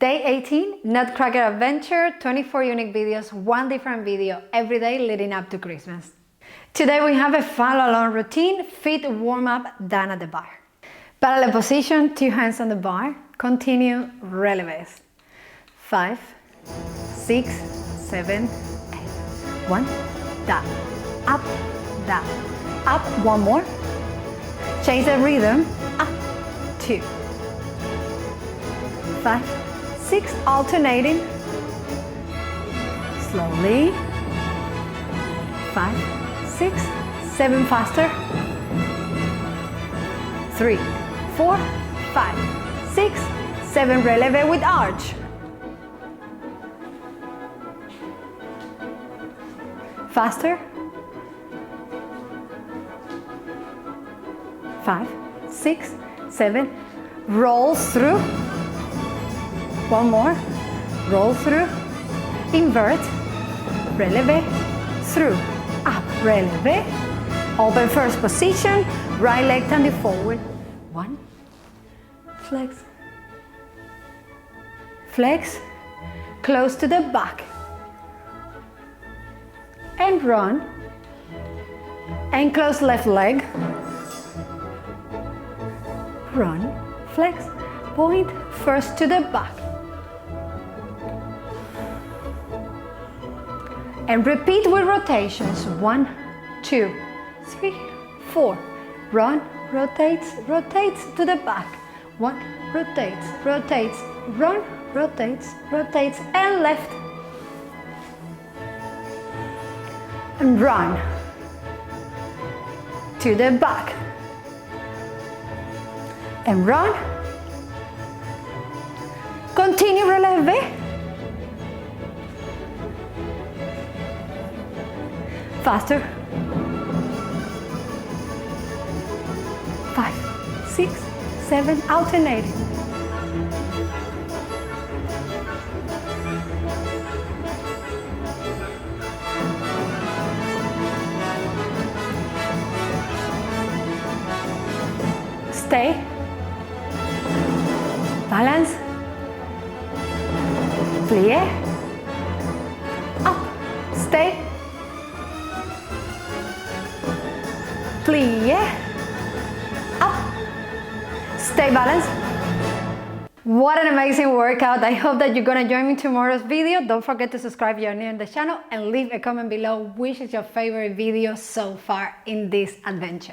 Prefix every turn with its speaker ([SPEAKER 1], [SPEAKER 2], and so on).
[SPEAKER 1] Day 18, Nutcracker Adventure, 24 unique videos, one different video every day leading up to Christmas. Today we have a follow-along routine, feet warm-up done at the bar. Parallel position, 2 hands on the bar, continue releves. 5, 6, 7, 8. 1, down, up, one more. Change the rhythm, up, 2, 5, 6, alternating, slowly, 5, 6, 7, faster, 3, 4, 5, 6, 7, releve with arch, 5, 6, 7, rolls through, one more, roll through, invert, releve, through, up, releve, open first position, right leg turned forward, 1, flex, flex, close to the back, and run, and close left leg, run, flex, point first to the back, and repeat with rotations, 1, 2, 3, 4, run, rotates, rotates to the back, 1, rotates, rotates, run, rotates, rotates, and left, and run, to the back, and run, continue releve, faster, 5, 6, 7, alternating, stay, balance, plie, up, stay, plie, up, stay balanced. What an amazing workout. I hope that you're gonna join me in tomorrow's video. Don't forget to subscribe if you're new on the channel and leave a comment below which is your favorite video so far in this adventure.